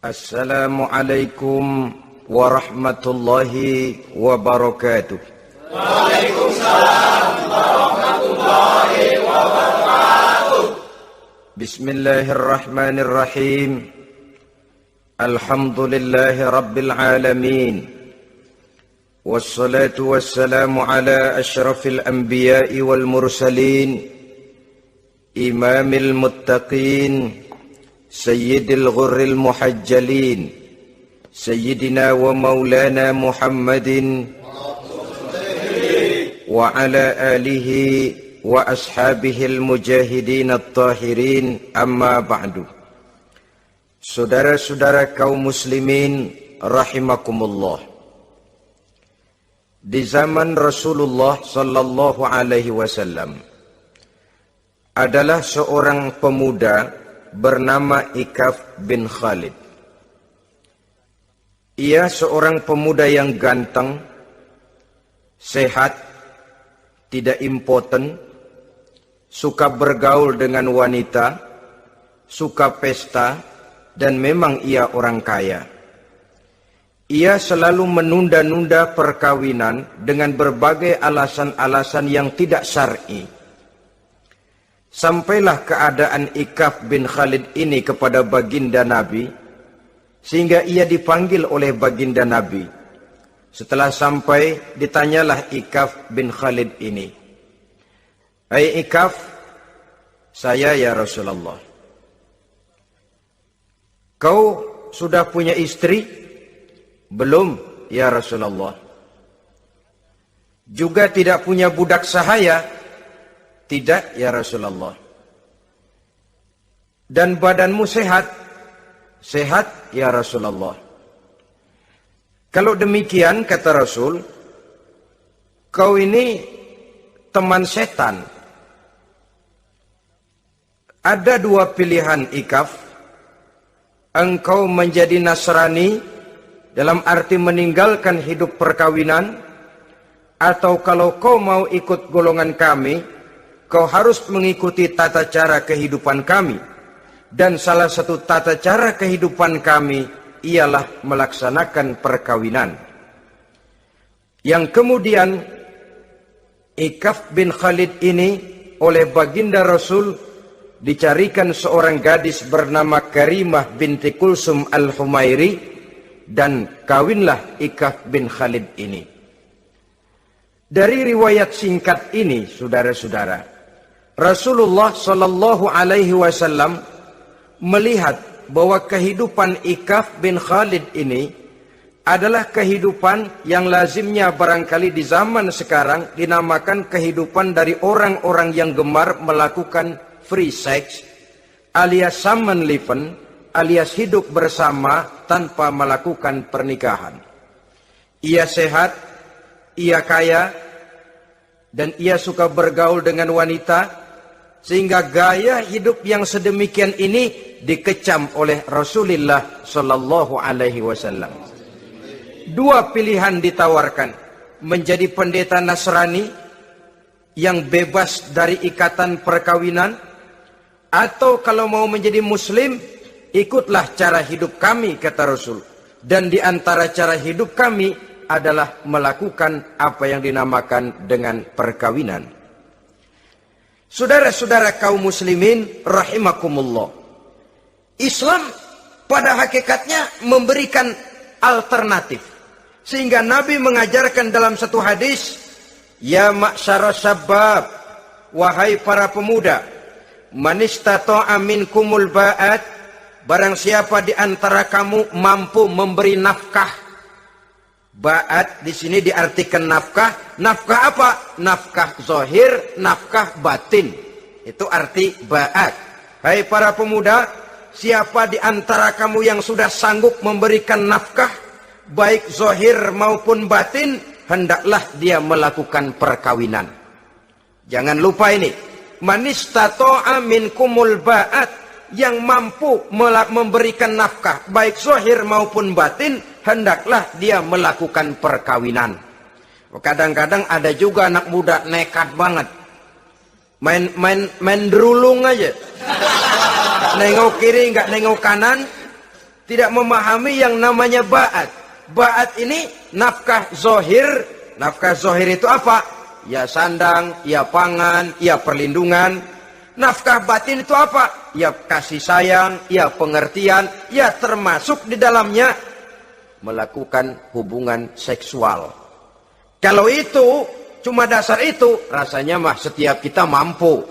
Assalamualaikum warahmatullahi wabarakatuh. Waalaikumsalam warahmatullahi wabarakatuh. Bismillahirrahmanirrahim. Alhamdulillahi rabbil alamin. Wassalatu wassalamu ala asyrafil anbiya'i wal mursalin, imamil muttaqin, sayyidil ghurril muhajjalin, sayyidina wa maulana Muhammadin wa ala alihi wa ashabihil mujahidin at-tahirin, amma ba'du. Saudara-saudara kaum muslimin rahimakumullah. Di zaman Rasulullah sallallahu alaihi wasallam adalah seorang pemuda bernama Ikaf bin Khalid. Ia seorang pemuda yang ganteng, sehat, tidak impoten, suka bergaul dengan wanita, suka pesta, dan memang ia orang kaya. Ia selalu menunda-nunda perkawinan dengan berbagai alasan-alasan yang tidak syar'i. Sampailah keadaan Ikaf bin Khalid ini kepada baginda Nabi, sehingga ia dipanggil oleh baginda Nabi. Setelah sampai, ditanyalah Ikaf bin Khalid ini, "Hai Ikaf, saya ya Rasulullah." "Kau sudah punya istri?" "Belum ya Rasulullah." "Juga tidak punya budak sahaya?" "Tidak ya Rasulullah." "Dan badanmu sehat?" "Sehat ya Rasulullah." "Kalau demikian," kata Rasul, "kau ini teman setan. Ada dua pilihan Ikaf. Engkau menjadi Nasrani, dalam arti meninggalkan hidup perkawinan, atau kalau kau mau ikut golongan kami, kau harus mengikuti tata cara kehidupan kami. Dan salah satu tata cara kehidupan kami ialah melaksanakan perkawinan." Yang kemudian Ikaf bin Khalid ini oleh baginda Rasul dicarikan seorang gadis bernama Karimah binti Kulsum al-Humairi, dan kawinlah Ikaf bin Khalid ini. Dari riwayat singkat ini, saudara-saudara, Rasulullah sallallahu alaihi wasallam melihat bahwa kehidupan Ikaf bin Khalid ini adalah kehidupan yang lazimnya barangkali di zaman sekarang dinamakan kehidupan dari orang-orang yang gemar melakukan free sex, alias samenleven, alias hidup bersama tanpa melakukan pernikahan. Ia sehat, ia kaya, dan ia suka bergaul dengan wanita, sehingga gaya hidup yang sedemikian ini dikecam oleh Rasulullah sallallahu alaihi wasallam. Dua pilihan ditawarkan: menjadi pendeta Nasrani yang bebas dari ikatan perkawinan, atau kalau mau menjadi muslim, ikutlah cara hidup kami, kata Rasul. Dan di antara cara hidup kami adalah melakukan apa yang dinamakan dengan perkawinan. Saudara-saudara kaum muslimin rahimakumullah, Islam pada hakikatnya memberikan alternatif. Sehingga Nabi mengajarkan dalam satu hadis, "Ya ma'syara syabab, wahai para pemuda, man istata'a minkumul ba'at, barang siapa di antara kamu mampu memberi nafkah." Ba'at di sini diartikan nafkah. Nafkah apa? Nafkah zahir, nafkah batin. Itu arti ba'at. Hai para pemuda, siapa di antara kamu yang sudah sanggup memberikan nafkah, baik zahir maupun batin, hendaklah dia melakukan perkawinan. Jangan lupa ini. Man istata'a minkumul ba'at, yang mampu memberikan nafkah baik zahir maupun batin, hendaklah dia melakukan perkawinan. Kadang-kadang ada juga anak muda nekat banget, main derulung aja, nggak nengok kiri, nggak nengok kanan, tidak memahami yang namanya ba'at. Ba'at ini nafkah zohir. Nafkah zohir itu apa? Ya sandang, ya pangan, ya perlindungan. Nafkah batin itu apa? Ya kasih sayang, ya pengertian, ya termasuk di dalamnya melakukan hubungan seksual. Kalau itu cuma dasar itu, rasanya mah setiap kita mampu.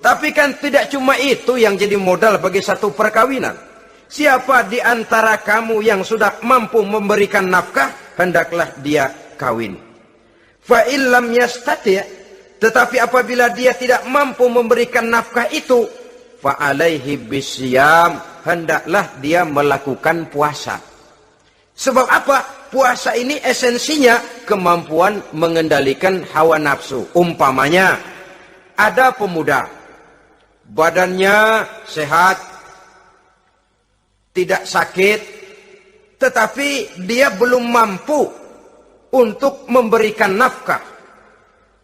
Tapi kan tidak cuma itu yang jadi modal bagi satu perkawinan. Siapa di antara kamu yang sudah mampu memberikan nafkah, hendaklah dia kawin. Fa illam yastati', tetapi apabila dia tidak mampu memberikan nafkah itu, fa alaihi bisyam, hendaklah dia melakukan puasa. Sebab apa? Puasa ini esensinya kemampuan mengendalikan hawa nafsu. Umpamanya, ada pemuda, badannya sehat, tidak sakit, tetapi dia belum mampu untuk memberikan nafkah.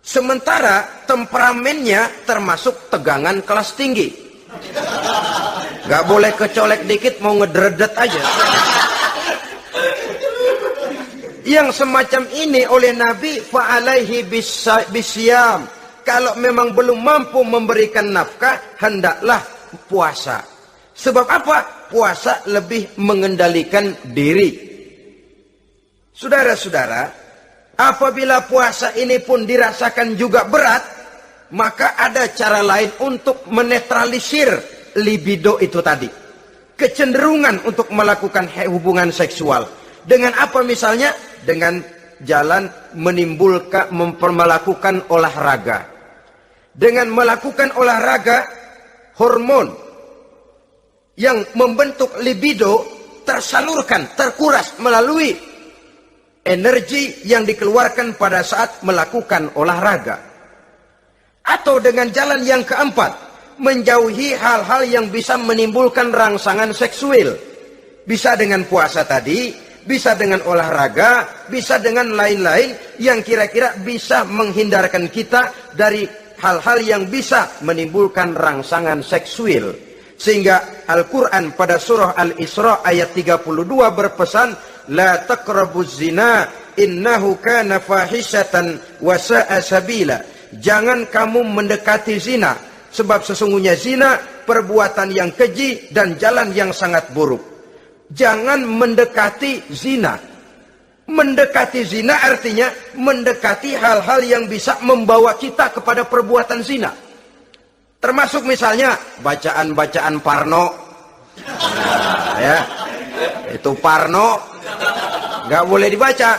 Sementara temperamennya termasuk tegangan kelas tinggi. Gak boleh kecolek dikit mau ngedredet aja. Yang semacam ini oleh Nabi, fa'alaihi bisyam. Kalau memang belum mampu memberikan nafkah, hendaklah puasa. Sebab apa? Puasa lebih mengendalikan diri. Saudara-saudara, apabila puasa ini pun dirasakan juga berat, maka ada cara lain untuk menetralisir libido itu tadi. Kecenderungan untuk melakukan hubungan seksual. Dengan apa misalnya? Dengan jalan melakukan olahraga. Dengan melakukan olahraga, hormon yang membentuk libido tersalurkan, terkuras melalui energi yang dikeluarkan pada saat melakukan olahraga. Atau dengan jalan yang keempat, menjauhi hal-hal yang bisa menimbulkan rangsangan seksual. Bisa dengan puasa tadi, bisa dengan olahraga, bisa dengan lain-lain yang kira-kira bisa menghindarkan kita dari hal-hal yang bisa menimbulkan rangsangan seksual. Sehingga Al-Quran pada surah Al-Isra ayat 32 berpesan, La taqrabuz zina innahu kana fahisyatan wa sa'a sabila. Jangan kamu mendekati zina, sebab sesungguhnya zina perbuatan yang keji dan jalan yang sangat buruk. Jangan mendekati zina. Mendekati zina artinya mendekati hal-hal yang bisa membawa kita kepada perbuatan zina. Termasuk misalnya bacaan-bacaan Parno. Nah, ya. Itu Parno nggak boleh dibaca.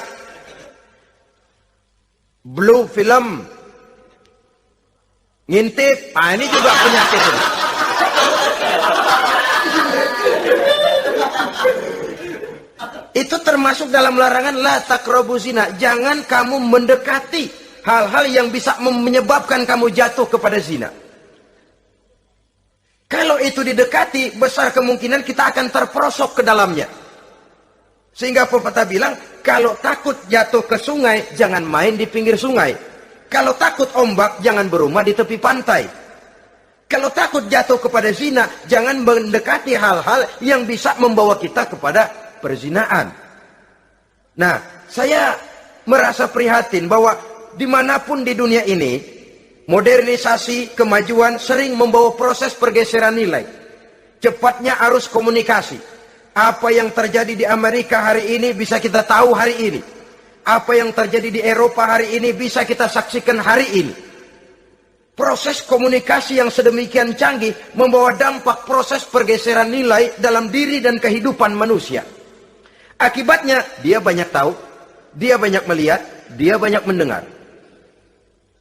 Blue film, ngintip, ini juga penyakit. Itu termasuk dalam larangan la taqrabu zina. Jangan kamu mendekati hal-hal yang bisa menyebabkan kamu jatuh kepada zina. Kalau itu didekati, besar kemungkinan kita akan terperosok ke dalamnya. Sehingga pepatah bilang, kalau takut jatuh ke sungai, jangan main di pinggir sungai. Kalau takut ombak, jangan berumah di tepi pantai. Kalau takut jatuh kepada zina, jangan mendekati hal-hal yang bisa membawa kita kepada perzinaan. Nah, saya merasa prihatin bahwa dimanapun di dunia ini, modernisasi, kemajuan sering membawa proses pergeseran nilai. Cepatnya arus komunikasi. Apa yang terjadi di Amerika hari ini bisa kita tahu hari ini. Apa yang terjadi di Eropa hari ini bisa kita saksikan hari ini. Proses komunikasi yang sedemikian canggih membawa dampak proses pergeseran nilai dalam diri dan kehidupan manusia. Akibatnya, dia banyak tahu, dia banyak melihat, dia banyak mendengar.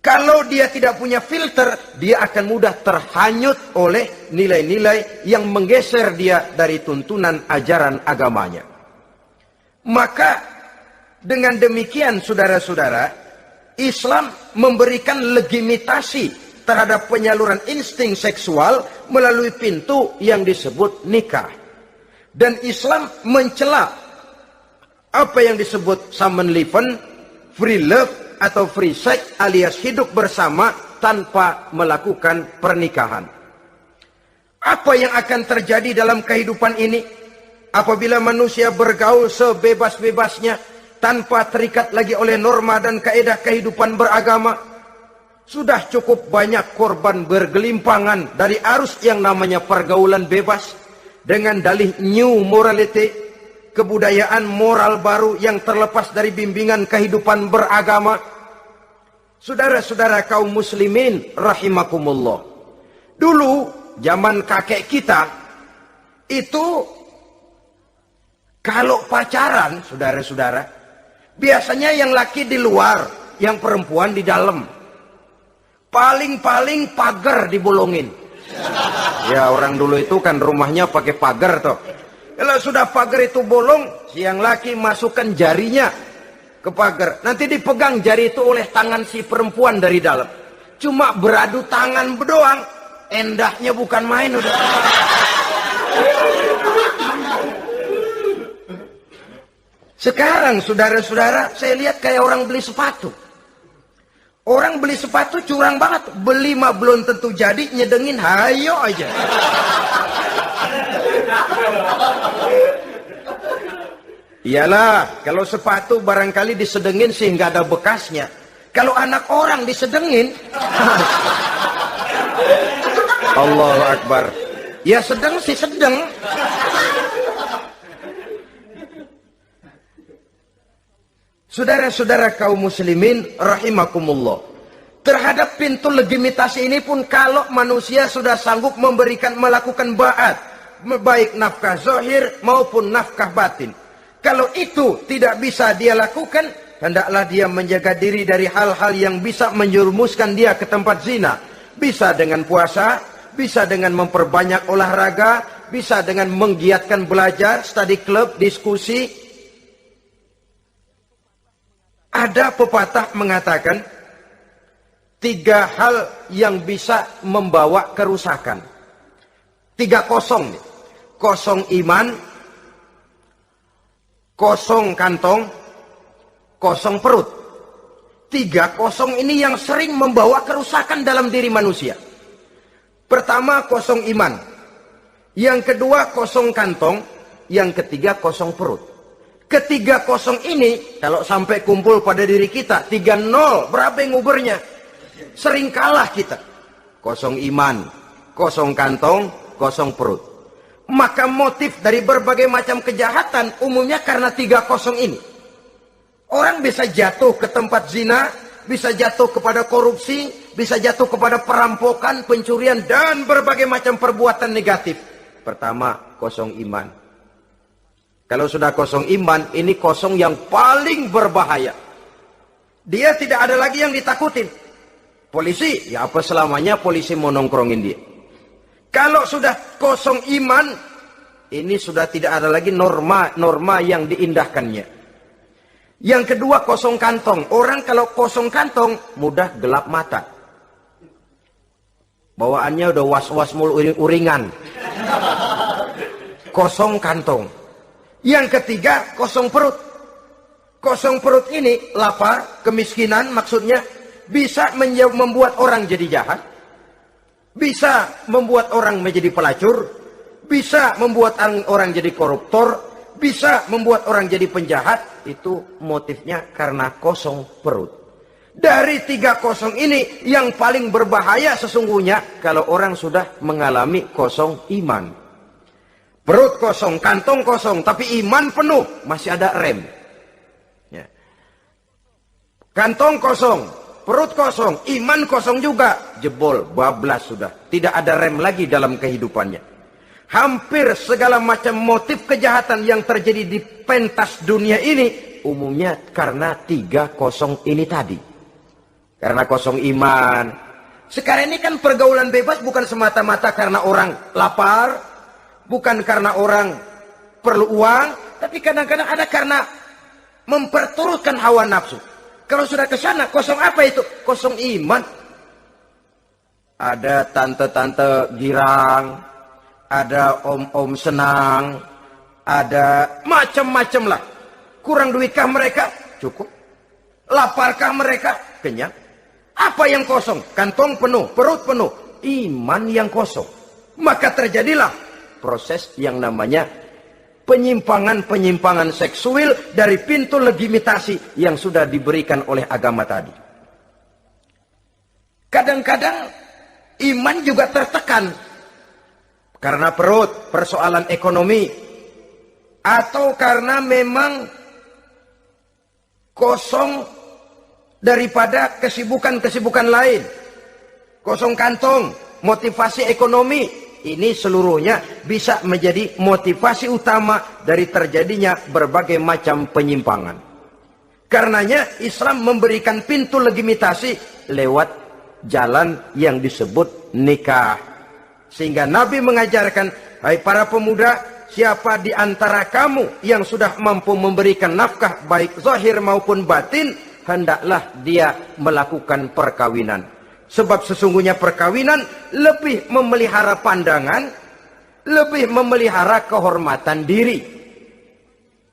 Kalau dia tidak punya filter, dia akan mudah terhanyut oleh nilai-nilai yang menggeser dia dari tuntunan ajaran agamanya. Maka, dengan demikian saudara-saudara, Islam memberikan legitimasi terhadap penyaluran insting seksual melalui pintu yang disebut nikah. Dan Islam mencela apa yang disebut samenleven, free love atau free sex alias hidup bersama tanpa melakukan pernikahan. Apa yang akan terjadi dalam kehidupan ini? apabila manusia bergaul sebebas-bebasnya tanpa terikat lagi oleh norma dan kaedah kehidupan beragama, sudah cukup banyak korban bergelimpangan dari arus yang namanya pergaulan bebas dengan dalih new morality, kebudayaan moral baru yang terlepas dari bimbingan kehidupan beragama. Saudara-saudara kaum muslimin rahimakumullah, dulu zaman kakek kita itu kalau pacaran, saudara-saudara, biasanya yang laki di luar, yang perempuan di dalam. Paling-paling pagar dibolongin. Ya, orang dulu itu kan rumahnya pakai pagar toh. Kalau sudah pagar itu bolong, si yang laki masukkan jarinya ke pagar. Nanti dipegang jari itu oleh tangan si perempuan dari dalam. Cuma beradu tangan doang, endahnya bukan main udah. Sekarang saudara-saudara, saya lihat kayak orang beli sepatu. Orang beli sepatu curang banget. Beli mah belum tentu jadi, nyedengin hayo aja. Iyalah, kalau sepatu barangkali disedengin sehingga ada bekasnya. Kalau anak orang disedengin, Allahu Akbar. Ya sedang sih sedang. Saudara-saudara kaum muslimin rahimakumullah, terhadap pintu legitimasi ini pun kalau manusia sudah sanggup melakukan ba'at, baik nafkah zahir maupun nafkah batin, kalau itu tidak bisa dia lakukan, hendaklah dia menjaga diri dari hal-hal yang bisa menjerumuskan dia ke tempat zina. Bisa dengan puasa, bisa dengan memperbanyak olahraga, bisa dengan menggiatkan belajar, study club, diskusi. Ada pepatah mengatakan 3 hal yang bisa membawa kerusakan. 3 kosong. Kosong iman, kosong kantong, kosong perut. 3 kosong ini yang sering membawa kerusakan dalam diri manusia. Pertama, kosong iman. Yang kedua, kosong kantong. Yang ketiga, kosong perut. Ketiga kosong ini kalau sampai kumpul pada diri kita 3-0, berapa yang ngubernya? Sering kalah kita. Kosong iman, kosong kantong, kosong perut. Maka motif dari berbagai macam kejahatan umumnya karena 3 kosong ini. Orang bisa jatuh ke tempat zina, bisa jatuh kepada korupsi, bisa jatuh kepada perampokan, pencurian, dan berbagai macam perbuatan negatif. Pertama, kosong iman. Kalau sudah kosong iman, ini kosong yang paling berbahaya. Dia tidak ada lagi yang ditakutin. Polisi, ya apa selamanya polisi mau nongkrongin dia. Kalau sudah kosong iman, ini sudah tidak ada lagi norma yang diindahkannya. Yang kedua, kosong kantong. Orang kalau kosong kantong, mudah gelap mata. Bawaannya udah was-was mulu uringan. Kosong kantong. Yang ketiga, kosong perut. Kosong perut ini lapar, kemiskinan maksudnya bisa membuat orang jadi jahat, bisa membuat orang menjadi pelacur, bisa membuat orang jadi koruptor, bisa membuat orang jadi penjahat. Itu motifnya karena kosong perut. Dari 3 kosong ini yang paling berbahaya sesungguhnya kalau orang sudah mengalami kosong iman. Perut kosong, kantong kosong, tapi iman penuh, masih ada rem. Ya. Kantong kosong, perut kosong, iman kosong juga, jebol, bablas sudah. Tidak ada rem lagi dalam kehidupannya. Hampir segala macam motif kejahatan yang terjadi di pentas dunia ini, umumnya karena 3 kosong ini tadi. Karena kosong iman. Sekarang ini kan pergaulan bebas bukan semata-mata karena orang lapar, bukan karena orang perlu uang, tapi kadang-kadang ada karena memperturutkan hawa nafsu. Kalau sudah ke sana, kosong apa itu? Kosong iman. Ada tante-tante girang, ada om-om senang, ada macam-macam lah. Kurang duitkah mereka? Cukup. Laparkah mereka? Kenyang. Apa yang kosong? Kantong penuh, perut penuh, iman yang kosong. Maka terjadilah proses yang namanya penyimpangan-penyimpangan seksual dari pintu legitimasi yang sudah diberikan oleh agama tadi. Kadang-kadang iman juga tertekan karena perut, persoalan ekonomi, atau karena memang kosong daripada kesibukan-kesibukan lain, kosong kantong, motivasi ekonomi. Ini seluruhnya bisa menjadi motivasi utama dari terjadinya berbagai macam penyimpangan. Karenanya Islam memberikan pintu legitimasi lewat jalan yang disebut nikah. Sehingga Nabi mengajarkan, hai para pemuda, siapa di antara kamu yang sudah mampu memberikan nafkah baik zahir maupun batin, hendaklah dia melakukan perkawinan. Sebab sesungguhnya perkawinan lebih memelihara pandangan, lebih memelihara kehormatan diri.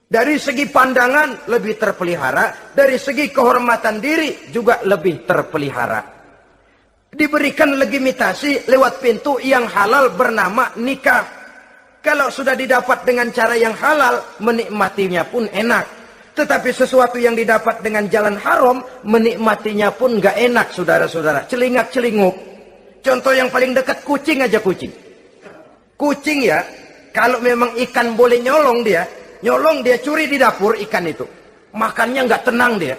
Dari segi pandangan lebih terpelihara, dari segi kehormatan diri juga lebih terpelihara. Diberikan legitimasi lewat pintu yang halal bernama nikah. Kalau sudah didapat dengan cara yang halal, menikmatinya pun enak. Tetapi sesuatu yang didapat dengan jalan haram, menikmatinya pun gak enak, saudara-saudara. Celingak-celinguk. Contoh yang paling dekat, kucing aja kucing. Kucing ya, kalau memang ikan boleh nyolong dia curi di dapur ikan itu. Makannya gak tenang dia.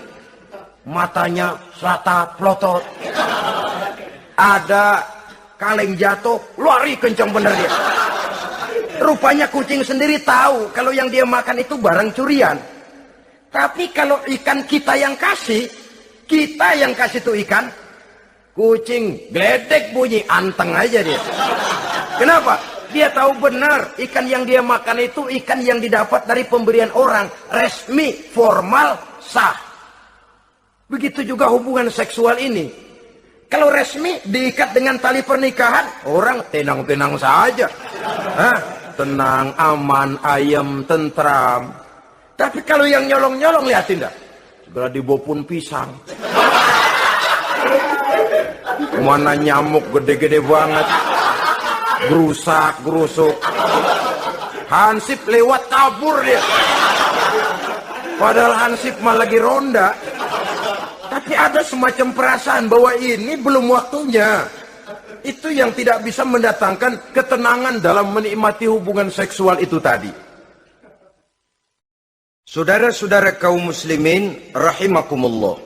Matanya selata pelotot. Ada kaleng jatuh, lari kencang bener dia. Rupanya kucing sendiri tahu kalau yang dia makan itu barang curian. Tapi kalau ikan kita yang kasih tuh ikan, kucing geledek bunyi, anteng aja dia. Kenapa? Dia tahu benar ikan yang dia makan itu ikan yang didapat dari pemberian orang, resmi, formal, sah. Begitu juga hubungan seksual ini. Kalau resmi diikat dengan tali pernikahan, orang tenang-tenang saja. Tenang, aman, ayem, tentram. Tapi kalau yang nyolong-nyolong, lihatin dah. Segera dibopun pisang. Mana nyamuk gede-gede banget. Gerusak, gerusuk. Hansip lewat kabur dia. Padahal Hansip mah lagi ronda. Tapi ada semacam perasaan bahwa ini belum waktunya. Itu yang tidak bisa mendatangkan ketenangan dalam menikmati hubungan seksual itu tadi. Saudara-saudara kaum muslimin rahimakumullah.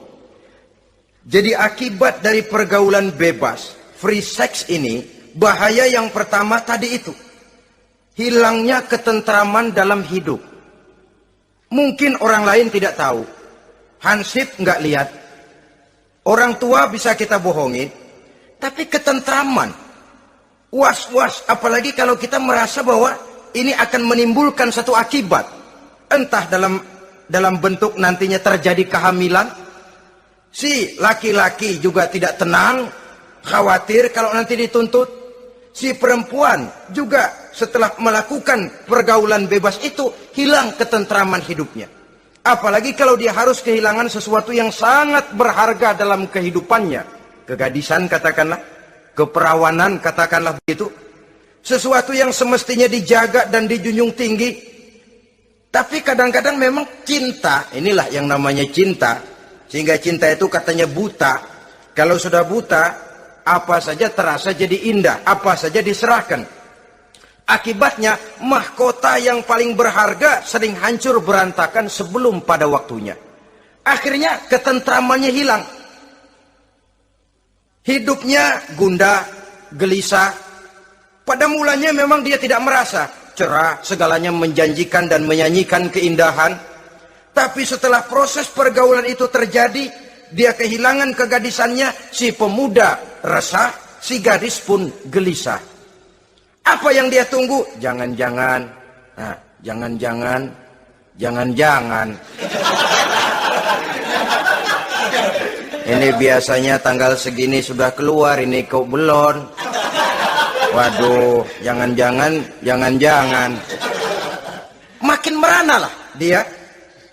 Jadi akibat dari pergaulan bebas, free sex ini, bahaya yang pertama tadi itu. Hilangnya ketentraman dalam hidup. Mungkin orang lain tidak tahu. Hansip nggak lihat. Orang tua bisa kita bohongin. Tapi ketentraman. Was-was, apalagi kalau kita merasa bahwa ini akan menimbulkan satu akibat. Entah dalam bentuk nantinya terjadi kehamilan, si laki-laki juga tidak tenang, khawatir kalau nanti dituntut. Si perempuan juga setelah melakukan pergaulan bebas itu hilang ketentraman hidupnya. Apalagi kalau dia harus kehilangan sesuatu yang sangat berharga dalam kehidupannya. Kegadisan katakanlah, keperawanan katakanlah begitu. Sesuatu yang semestinya dijaga dan dijunjung tinggi. Tapi kadang-kadang memang cinta, inilah yang namanya cinta. Sehingga cinta itu katanya buta. Kalau sudah buta, apa saja terasa jadi indah, apa saja diserahkan. Akibatnya, mahkota yang paling berharga sering hancur berantakan sebelum pada waktunya. Akhirnya ketentramannya hilang. Hidupnya gundah, gelisah. Pada mulanya memang dia tidak merasa cerah, segalanya menjanjikan dan menyanyikan keindahan. Tapi setelah proses pergaulan itu terjadi, dia kehilangan kegadisannya, si pemuda resah, si gadis pun gelisah. Apa yang dia tunggu? Jangan-jangan. Nah, jangan-jangan. Ini biasanya tanggal segini sudah keluar, ini kok belum. Waduh, jangan-jangan. Makin merana lah dia.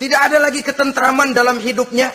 Tidak ada lagi ketentraman dalam hidupnya.